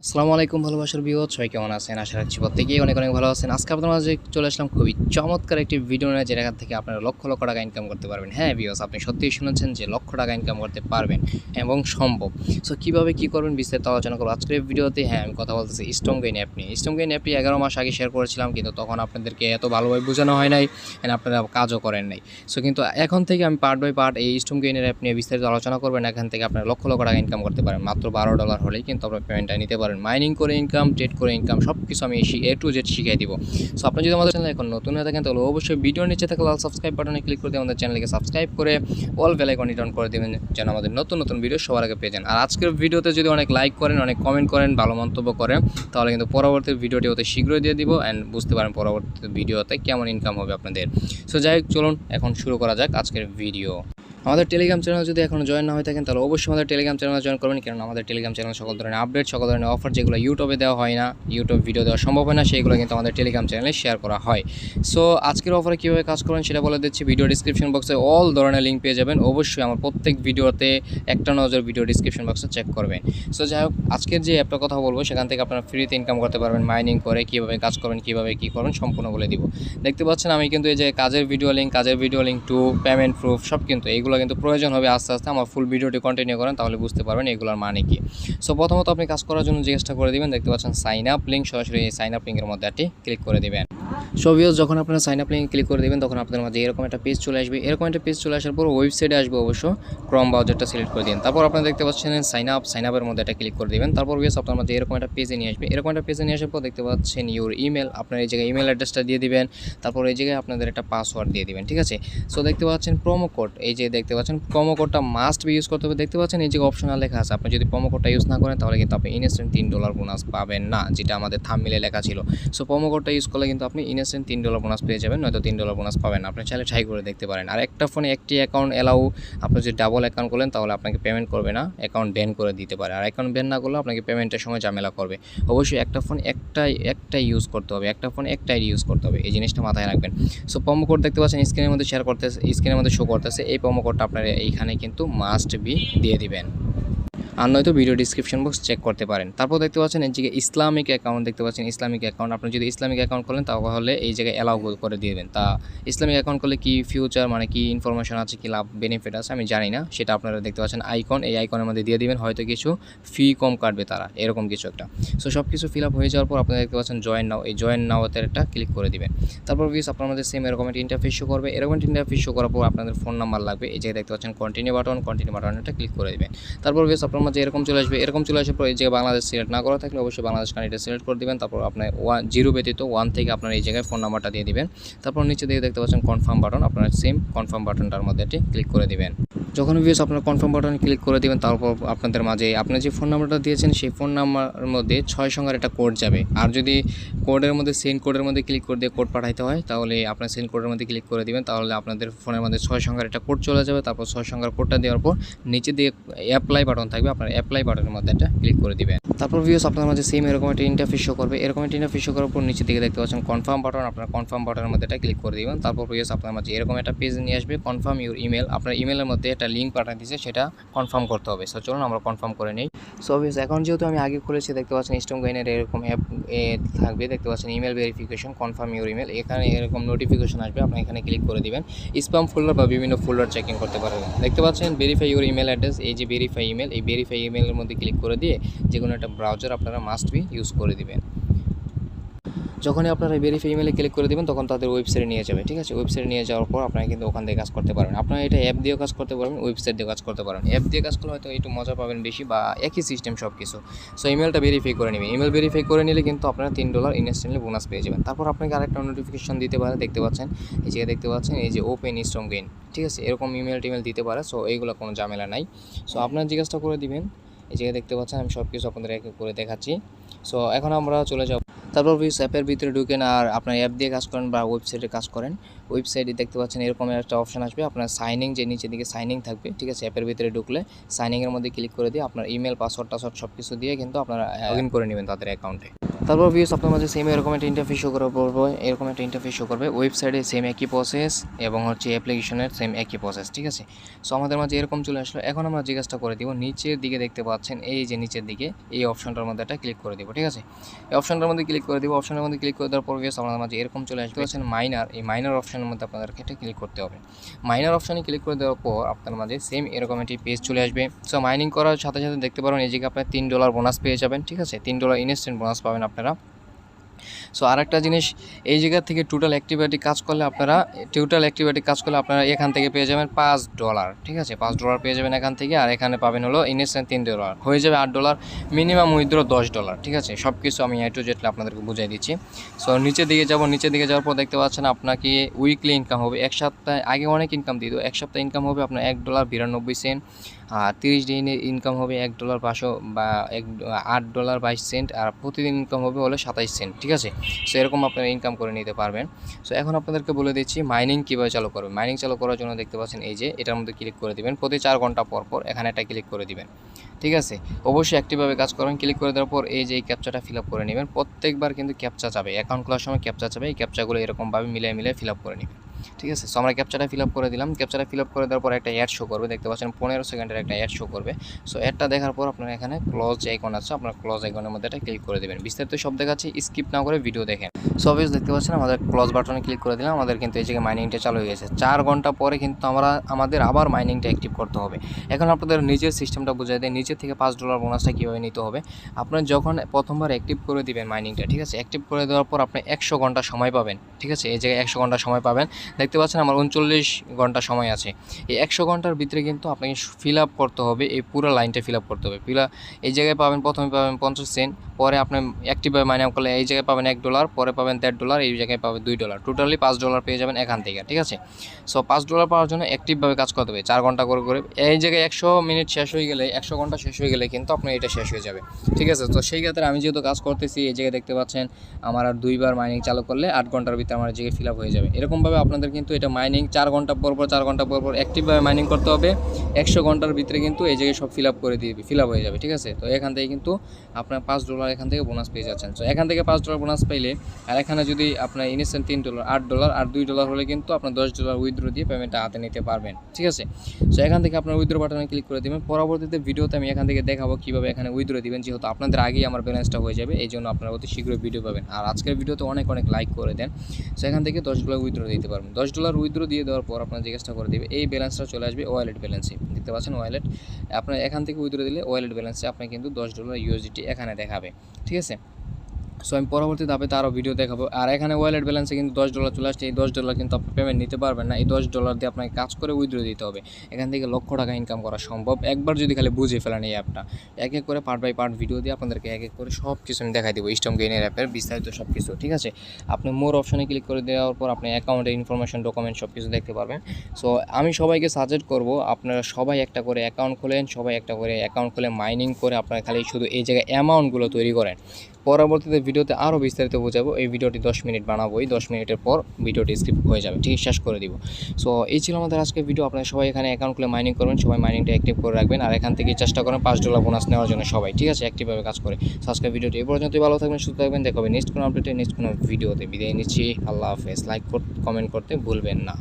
আসসালামু আলাইকুম ভালোবাসার ভিউয়ার, সবাই কেমন আছেন? আশা রাখছি প্রত্যেকেই অনেক অনেক ভালো আছেন। আজকে আপনাদের মাঝে চলে আসলাম খুবই চমৎকার একটি ভিডিও নিয়ে, যেটা থেকে আপনারা লক্ষ লক্ষ টাকা ইনকাম করতে পারবেন। হ্যাঁ ভিউয়ার্স, আপনি সত্যিই শুনেছেন যে লক্ষ টাকা ইনকাম করতে পারবেন এবং সম্ভব। সো কীভাবে কী করবেন বিস্তারিত আলোচনা করব আজকের ভিডিওতে। হ্যাঁ, আমি কথা বলতেছি StromGain অ্যাপ নিয়ে। StromGain অ্যাপটি 11 মাস আগে শেয়ার করেছিলাম, কিন্তু তখন আপনাদেরকে এত ভালোভাবে বোঝানো হয় নাই অ্যান্ড আপনারা কাজও করেন নাই। সো কিন্তু এখন থেকে আমি পার্ট বাই পার্ট এই StromGain অ্যাপ নিয়ে বিস্তারিত আলোচনা করবেন। এখান থেকে আপনারা লক্ষ লক্ষ টাকা ইনকাম করতে পারেন। মাত্র $12 হলেই কিন্তু আপনার পেমেন্টটা নিতে পারেন। মাইনিং করে ইনকাম, ট্রেড করে ইনকাম, সব কিছু আমি A to Z শিখিয়ে দিব। সো আপনি যদি আমাদের চ্যানেলে এখন নতুন হয়ে থাকেন তাহলে অবশ্যই ভিডিওর নিচে থাকা লাল সাবস্ক্রাইব বাটনে ক্লিক করে দিয়ে আমাদের চ্যানেলকে সাবস্ক্রাইব করে অল বেল আইকনটি অন করে দেবেন, যেন আমাদের নতুন নতুন ভিডিও সবার আগে পেয়ে যান। আর আজকের ভিডিওতে যদি অনেক লাইক করেন, অনেক কমেন্ট করেন, ভালো মন্তব্য করেন, তাহলে কিন্তু পরবর্তী ভিডিওটি অতি শীঘ্রই দিয়ে দিব অ্যান্ড বুঝতে পারেন পরবর্তী ভিডিওতে কেমন ইনকাম হবে আপনাদের। সো যাই হোক, চলুন এখন শুরু করা যাক আজকের ভিডিও। আমাদের টেলিগ্রাম চ্যানেল যদি এখন জয়েন না হয়ে থাকেন তাহলে অবশ্যই আমাদের টেলিগ্রাম চ্যানেল জয়েন করবেন, কারণ আমাদের টেলিগ্রাম চ্যানেল সকল ধরনের আপডেট, সকল ধরনের অফার যেগুলো ইউটিউবে দেওয়া হয় না, ইউটিউব ভিডিও দেওয়া সম্ভব হয় না, সেইগুলো কিন্তু আমাদের টেলিগ্রাম চ্যানেলে শেয়ার করা হয়। সো আজকের অফারে কীভাবে কাজ করেন সেটা বলে দিচ্ছি। ভিডিও ডিসক্রিপশন বক্সে অল ধরনের লিঙ্ক পেয়ে যাবেন। অবশ্যই আমার প্রত্যেক ভিডিওতে একটা নজর ভিডিও ডিসক্রিপশন বক্সে চেক করবেন। সো যাই হোক, আজকের যে অ্যাপটার কথা বলবো সেখান থেকে আপনারা ফ্রিতে ইনকাম করতে পারবেন। মাইনিং করে কীভাবে কাজ করবেন, কীভাবে কী করবেন সম্পূর্ণ বলে দিব। দেখতে পাচ্ছেন আমি কিন্তু এই যে কাজের video link to payment proof সব কিন্তু এইগুলো কিন্তু প্রয়োজন হবে। আস্তে আস্তে আমার ফুল ভিডিওটি কন্টিনিউ করেন, তাহলে বুঝতে পারবেন এগুলোর মানে কি। সো প্রথমত আপনি কাজ করার জন্য জিজ্ঞাসা করে দিবেন, দেখতে পাচ্ছেন সাইন আপ লিঙ্ক, সরাসরি এই সাইন আপ লিঙ্কের মধ্যে একটি ক্লিক করে দিবেন। সো ভিউয়ার্স, যখন আপনারা সাইন আপ লিঙ্কে ক্লিক করে দেবেন তখন আপনাদের মাঝে এরকম একটা পেজ চলে আসবে। এরকম একটা পেজ চলে আসার পর ওয়েবসাইটে আসবে, অবশ্য ক্রোম ব্রাউজারটা সিলেক্ট করে দিন। তারপর আপনারা দেখতে পাচ্ছেন সাইন আপের মধ্যে একটা ক্লিক করে দিবেন। তারপর ভিউয়ার্স আপনার মাঝে এরকম একটা পেজে নিয়ে আসবে। এরকম একটা পেজে নিয়ে আসার পর দেখতে পাচ্ছেন ইউর ইমেল, আপনার এই জায়গায় ইমেল অ্যাড্রেসটা দিয়ে দিবেন। তারপর এই জায়গায় আপনাদের একটা পাসওয়ার্ড দিয়ে দিবেন, ঠিক আছে। সো দেখতে পাচ্ছেন প্রোমো কোড, এই যে দেখতে পাচ্ছেন প্রোমো কোডটা মাস্ট বি ইউজ করতে হবে। দেখতে পাচ্ছেন এই যে অপশনাল লেখা আছে, আপনি যদি প্রোমো কোডটা ইউজ না করেন তাহলে কিন্তু আপনি ইনস্ট্যান্ট $3 বোনাস পাবেন না, যেটা আমাদের থাম্বনেইলে লেখা ছিল। সো প্রোমো কোডটা ইউজ করলে কিন্তু আপনি ইনস্ট্যান্ট $3 বোনাস পেয়ে যাবেন, নয়তো $3 বোনাস পাবেন না। আপনি চাইলে ট্রাই করে দেখতে পারেন। আর একটা ফোনে একটি অ্যাকাউন্ট এলাও, আপনি যদি ডাবল অ্যাকাউন্ট করলেন তাহলে আপনাকে পেমেন্ট করবে না, অ্যাকাউন্ট ব্যান করে দিতে পারে। আর অ্যাকাউন্ট ব্যান না করলে আপনাকে পেমেন্টের সময় ঝামেলা করবে। অবশ্যই একটা ফোন একটাই ইউজ করতে হবে, একটা ফোন একটা আইডি ইউজ করতে হবে, এই জিনিসটা মাথায় রাখবেন। সো প্রোমো কোড দেখতে পাচ্ছেন স্ক্রিনের মধ্যে স্ক্রিনের মধ্যে শো করতেছে। এই প্রোমো কোডটা আপনারা এইখানে কিন্তু মাস্ট বি দিয়ে দিবেন, আর নয়তো ভিডিও ডিসক্রিপশন বক্স চেক করতে পারেন। তারপর দেখতে পাচ্ছেন এই জায়গায় ইসলামিক অ্যাকাউন্ট, দেখতে পাচ্ছেন ইসলামিক অ্যাকাউন্ট। আপনি যদি ইসলামিক অ্যাকাউন্ট করেন তাহলে এই জায়গায় অ্যালাউ করে দিবেন। তা ইসলামিক অ্যাকাউন্ট করলে কি ফিউচার মানে কি ইনফরমেশন আছে, কি লাভ বেনিফিট আছে আমি জানি না, সেটা আপনারা দেখতে পাচ্ছেন আইকন, এই আইকনের মধ্যে দিয়ে দিবেন। হয়তো কিছু ফি কম কাটবে তারা, এরকম কিছু একটা। সো সব কিছু ফিল আপ হয়ে যাওয়ার পর আপনারা দেখতে পাচ্ছেন জয়েন নাও, এই জয়েন নাওতে একটা ক্লিক করে দিবেন। তারপর ভিউয়ার্স আপনার মধ্যে সেম এরকম একটা ইন্টারফেস শো করবে। এরকম একটা ইন্টারফেস শো করার পর আপনাদের ফোন নাম্বার লাগবে। এই জায়গায় দেখতে পাচ্ছেন কন্টিনিউ বাটনটা ক্লিক করে দিবেন। তারপর ভিউয়ার্স আপনার মধ্যে এরকম চলে আসবে। এরকম চলে আসার পর এই জায়গায় বাংলাদেশ সিলেক্ট না করা থাকলে অবশ্যই বাংলাদেশ কান্ট্রিটা সিলেক্ট করে দিবেন। তারপর আপনার 0 ব্যতীত 1 থেকে আপনার এই জায়গায় ফোন নাম্বারটা দিয়ে দিবেন। তারপর নিচে দিকে দেখতে পাচ্ছেন কনফার্ম বাটন, আপনার সেম কনফার্ম বাটনটার মধ্যে এটি ক্লিক করে দিবেন। যখন ভিউয়ার্স আপনার কনফার্ম বাটনে ক্লিক করে দিবেন, তারপর আপনাদের মাঝে আপনার যে ফোন নাম্বারটা দিয়েছেন সেই ফোন নাম্বারের মধ্যে 6 সংখ্যার একটা কোড যাবে। আর যদি কোডের মধ্যে সেন্ড কোডের মধ্যে ক্লিক করে দিয়ে কোড পাঠাইতে হয় তাহলে আপনার সেন্ড কোডের মধ্যে ক্লিক করে দিবেন, তাহলে আপনাদের ফোনের মধ্যে 6 সংখ্যার একটা কোড চলে যাবে। তারপর 6 সংখ্যার কোডটা দেওয়ার পর নিচে দিয়ে অ্যাপ্লাই বাটন থাকবে, আপনার অ্যাপ্লাই বাটনের মধ্যে একটা ক্লিক করে দিবেন। তারপর ভিউয়ার্স আপনার মাঝে সেম এরকম একটা ইন্টারফেস শো করবে। এরকম একটা ইন্টারফেস শো করার পর নিচে দিকে দেখতে পাচ্ছেন কনফার্ম বাটন, আপনার কনফার্ম বাটনের মধ্যে একটা ক্লিক করে দিবেন। তারপর ভিউয়ার্স আপনার মাঝে এরকম একটা পেজ নিয়ে আসবে, কনফার্ম ইউর ইমেল, আপনার ইমেলের মধ্যে একটা লিঙ্ক পাঠিয়ে দিয়েছে, সেটা কনফার্ম করতে হবে। সো চলুন আমরা কনফার্ম করে নিই। সো ভিউয়ার্স এখন যেহেতু আমি আগে খুলেছি, দেখতে পাচ্ছেন StromGain-এর এরকম অ্যাপ থাকবে, দেখতে পাচ্ছেন email verification, confirm your email, এখানে এরকম নোটিফিকেশন আসবে, আপনি এখানে ক্লিক করে দিবেন। স্প্যাম ফোল্ডার বা বিভিন্ন ফোল্ডার চেকিং করতে পারবেন। দেখতে পাচ্ছেন ভেরিফাই ইউর ইমেল অ্যাড্রেস, এই যে ভেরিফাই ইমেল, এই ভেরিফাই ইমেলের মধ্যে ক্লিক করে দিয়ে যে কোনো একটা ব্রাউজার আপনারা মাস্ট বি ইউজ করে দিবেন। যখনই আপনারা ভেরিফাই ইমেলে ক্লিক করে দেবেন তখন তাদের ওয়েবসাইটে নিয়ে যাবে, ঠিক আছে। ওয়েবসাইটে নিয়ে যাওয়ার পর আপনারা কিন্তু ওখান থেকে কাজ করতে পারবেন। আপনারা এটা অ্যাপ দিয়েও কাজ করতে পারবেন, ওয়েবসাইট দিয়েও কাজ করতে পারেন। অ্যাপ দিয়ে কাজ করলে হয়তো একটু মজা পাবেন বেশি, বা একই সিস্টেম সব কিছু। সো ইমেলটা ভেরিফাই করে নেবেন। ইমেল ভেরিফাই করে নিলে কিন্তু আপনারা $3 ইনস্ট্যান্টলি বোনাস পেয়ে যাবেন। তারপর আপনাকে আরেকটা নোটিফিকেশন দিতে পারে, দেখতে পাচ্ছেন এই যে দেখতে পাচ্ছেন এই যে ওপেন StromGain, ঠিক আছে। এরকম ইমেল দিতে পারে। সো এইগুলো কোনো ঝামেলা নাই। সো আপনারা জিজ্ঞাসা করে দিবেন। এই জায়গায় দেখতে পাচ্ছেন আমি সব কিছু আপনাদের এক করে দেখাচ্ছি। সো এখন আমরা চলে যাব। তারপর ভিউয়ার্স অ্যাপের ভিতরে ঢুকেন, আর আপনার অ্যাপ দিয়ে কাজ করেন বা ওয়েবসাইটে কাজ করেন, ওয়েবসাইটে দেখতে পাচ্ছেন এরকম একটা অপশন আসবে, আপনার সাইনিং, যে নিচের দিকে সাইনিং থাকবে, ঠিক আছে। অ্যাপের ভিতরে ঢুকলে সাইনিংয়ের মধ্যে ক্লিক করে দিয়ে আপনার ইমেল পাসওয়ার্ড সব কিছু দিয়ে কিন্তু আপনারা লগ ইন করে নেবেন তাদের অ্যাকাউন্টে। তারপর ভিউস আপনার মাঝে সেম এরকম একটা ইন্টারফেস শো করে পড়বো, এরকম একটা ইন্টারফেস শো করবে। ওয়েবসাইটে সেম একই প্রসেস এবং হচ্ছে অ্যাপ্লিকেশনের সেম একই প্রসেস, ঠিক আছে। সো আমাদের মাঝে এরকম চলে আসলো। এখন আমরা যে কাজটা করে দিব, নিচের দিকে দেখতে পাচ্ছেন এই যে নিচের দিকে এই অপশনটার মধ্যে একটা ক্লিক করে দিব, ঠিক আছে। এই অপশনটার মধ্যে ক্লিক করে দিব। অপশনের মধ্যে ক্লিক করে দেওয়ার পর ভিউস আমাদের মাঝে এরকম চলে আসবে আছেন মাইনার। এই মাইনার অপশনের মধ্যে আপনাদেরকে এটা ক্লিক করতে হবে। মাইনার অপশনে ক্লিক করে দেওয়ার পর আপনার মাঝে সেম এরকম একটি পেজ চলে আসবে। সো মাইনিং করার সাথে সাথে দেখতে পারেন এই জায়গায় আপনার $3 বোনাস পেয়ে যাবেন, ঠিক আছে। $3 ইনস্ট্যান্ট বোনাস পাবেন আপনারা। সো আরেকটা জিনিস, এই জায়গা থেকে টোটাল অ্যাক্টিভিটি কাজ করলে আপনারা এখান থেকে পেয়ে যাবেন $5, ঠিক আছে। $5 পেয়ে যাবেন এখান থেকে, আর এখানে পাবেন হলো ইনস্ট্যান্ট $3, হয়ে যাবে $8। মিনিমাম উইথড্র $10, ঠিক আছে। সব কিছু আমি A to Z আপনাদেরকে বুঝাই দিচ্ছি। সো নিচের দিকে যাওয়ার পর দেখতে পাচ্ছেন আপনাকে উইকলি ইনকাম হবে। এক সপ্তাহে আগে অনেক ইনকাম দিত, এক সপ্তাহে ইনকাম হবে আপনার $1.92, আর 30 দিনের ইনকাম হবে $1.500 বা $8.22, আর প্রতিদিন ইনকাম হবে হলো 27 সেন্ট, ঠিক আছে। সো এরকম আপনারা ইনকাম করে নিতে পারবেন। সো এখন আপনাদেরকে বলে দিচ্ছি মাইনিং কীভাবে চালু করবেন। মাইনিং চালু করার জন্য দেখতে পাচ্ছেন এই যে এটার মধ্যে ক্লিক করে দিবেন। প্রতি 4 ঘন্টা পর পর এখানে একটা ক্লিক করে দিবেন, ঠিক আছে। অবশ্যই অ্যাক্টিভভাবে কাজ করবেন। ক্লিক করে দেওয়ার পর এই যে এই ক্যাপচাটা ফিল আপ করে নেবেন। প্রত্যেকবার কিন্তু ক্যাপচা চাবে, অ্যাকাউন্ট খোলার সময় ক্যাপচা চাবে। এই ক্যাপচাগুলো এরকমভাবে মিলিয়ে ফিল আপ করে নেবেন, ঠিক আছে। সো আমরা ক্যাপচাটা ফিল আপ করে দিলাম। ক্যাপচাটা ফিল আপ করে দেওয়ার পর একটা অ্যাড শো করবে, দেখতে পাচ্ছেন 15 সেকেন্ডের একটা অ্যাড শো করবে। সো অ্যাডটা দেখার পর আপনারা এখানে ক্লোজ যে আইকন আছে, আপনার ক্লোজ আইকনের মধ্যে এটা ক্লিক করে দেবেন। বিস্তারিত সব দেখাচ্ছি, স্কিপ না করে ভিডিও দেখেন। সো অবভিয়াস দেখতে পাচ্ছেন আমাদের ক্লোজ বাটনে ক্লিক করে দিলাম। আমাদের কিন্তু এই জায়গায় মাইনিংটা চালু হয়ে গেছে। 4 ঘন্টা পরে কিন্তু আমাদের আবার মাইনিংটা অ্যাক্টিভ করতে হবে। এখন আপনাদের নিজের সিস্টেমটা বুঝাই দেয়, নিচে থেকে $5 বোনাসটা কীভাবে নিতে হবে। আপনার যখন প্রথমবার অ্যাক্টিভ করে দিবেন মাইনিংটা, ঠিক আছে। অ্যাক্টিভ করে দেওয়ার পর আপনি 100 ঘন্টা সময় পাবেন, ঠিক আছে। এই জায়গায় 100 ঘন্টা সময় পাবেন। দেখতে পাচ্ছেন আমার 39 ঘন্টা সময় আছে। এই 100 ঘন্টার ভিতরে কিন্তু আপনাকে ফিল আপ করতে হবে, এই পুরো লাইনটা ফিল আপ করতে হবে। এই জায়গায় পাবেন, প্রথমে পাবেন 50 সেন্ট, পরে আপনি অ্যাক্টিভভাবে মাইনিং করলে এই জায়গায় পাবেন $1, পরে পাবেন $1.5, এই জায়গায় পাবেন $2, টোটালি $5 পেয়ে যাবেন এখান থেকে, ঠিক আছে। সো $5 পাওয়ার জন্য অ্যাক্টিভভাবে কাজ করতে হবে 4 ঘন্টা করে। এই জায়গায় 100 মিনিট শেষ হয়ে গেলে, 100 ঘন্টা শেষ হয়ে গেলে কিন্তু আপনার এটা শেষ হয়ে যাবে, ঠিক আছে। তো সেই ক্ষেত্রে আমি যেহেতু কাজ করতেছি, এই জায়গায় দেখতে পাচ্ছেন আমার আর 2বার মাইনিং চালু করলে 8 ঘন্টার ভিতরে আমার জায়গায় ফিল আপ হয়ে যাবে। এরকমভাবে আপনাদের কিন্তু এটা মাইনিং 4 ঘন্টা পর পর অ্যাক্টিভভাবে মাইনিং করতে হবে। 100 ঘন্টার ভিতরে কিন্তু এই জায়গায় সব ফিল আপ হয়ে যাবে, ঠিক আছে। তো এখান থেকে কিন্তু আপনার $5 এখান থেকে বোনাস পেয়ে যাচ্ছেন। তো এখান থেকে $5 বোনাস পাইলে, আর এখানে যদি আপনার ইনস্ট্যান্ট $3, $8 আর $2 হলে কিন্তু আপনার $10 উইথড্র দিয়ে পেমেন্টটা হাতে নিতে পারবেন, ঠিক আছে। সো এখান থেকে আপনার উইথড্র বাটনে ক্লিক করে দেবেন। পরবর্তীতে ভিডিওতে আমি এখান থেকে দেখাবো কীভাবে এখানে উইথড্র দিবেন, যেহেতু আপনাদের আগেই আমার ব্যালেন্সটা হয়ে যাবে, এই জন্য আপনারা অতি শীঘ্রই ভিডিও পাবেন। আর আজকের ভিডিওতে অনেক লাইক করে দেন। সো এখান থেকে $10 উইথড্র দিতে পারবেন। $10 উইথড্র দিয়ে দেওয়ার পর আপনার যে কাজটা করে দেবে, এই ব্যালেন্সটা চলে আসবে ওয়ালেট ব্যালেন্সে, দেখতে পাচ্ছেন ওয়ালেট। আপনার এখান থেকে উইথড্র দিলে ওয়ালেট ব্যালেন্সে আপনার কিন্তু $10 USDT এখানে দেখাবে, ঠিক আছে। সো আমি পরবর্তী ধাপে আরও ভিডিও দেখাবো। আর এখানে ওয়ালেট ব্যালেন্সে কিন্তু $10 চলে আসছে। এই $10 কিন্তু আপনি পেমেন্ট নিতে পারবেন না। এই $10 দিয়ে আপনাকে কাজ করে উইথড্র দিতে হবে। এখান থেকে লক্ষ টাকা ইনকাম করা সম্ভব, একবার যদি খালি বুঝে ফেলেন এই অ্যাপটা। এক করে পার্ট বাই পার্ট ভিডিও দিয়ে আপনাদেরকে এক করে সব কিছু আমি দেখাই দেবো, StromGain অ্যাপের বিস্তারিত সব কিছু, ঠিক আছে। আপনি মোর অপশনে ক্লিক করে দেওয়ার পর আপনি অ্যাকাউন্টের ইনফরমেশন, ডকুমেন্ট সব কিছু দেখতে পারবেন। সো আমি সবাইকে সাজেস্ট করবো আপনারা সবাই একটা করে অ্যাকাউন্ট খোলেন, খুলে মাইনিং করে আপনারা খালি শুধু এই জায়গায় অ্যামাউন্টগুলো তৈরি করেন। পরবর্তীতে ভিডিওতে আরও বিস্তারিত বোঝাবো। এই ভিডিওটি 10 মিনিট বানাবোই, 10 মিনিটের পর ভিডিওটি স্কিপ হয়ে যাবে, ঠিক শেষ করে দিব। সো এই ছিল আমাদের আজকের ভিডিও। আপনারা সবাই এখানে অ্যাকাউন্ট খুলে মাইনিং করবেন, সবাই মাইনিংটা অ্যাক্টিভ করে রাখবেন, আর এখান থেকে চেষ্টা করেন $5 বোনাস নেওয়ার জন্য সবাই, ঠিক আছে, অ্যাক্টিভভাবে কাজ করে। সো আজকের ভিডিওটি এই পর্যন্তই। ভালো থাকবেন, সুস্থ থাকবেন। দেখা হবে নেক্সট কোনো আপডেটে, নেক্সট কোনো ভিডিওতে। বিদায় নিচ্ছি, আল্লাহ হাফেজ। লাইক কমেন্ট করতে ভুলবেন না।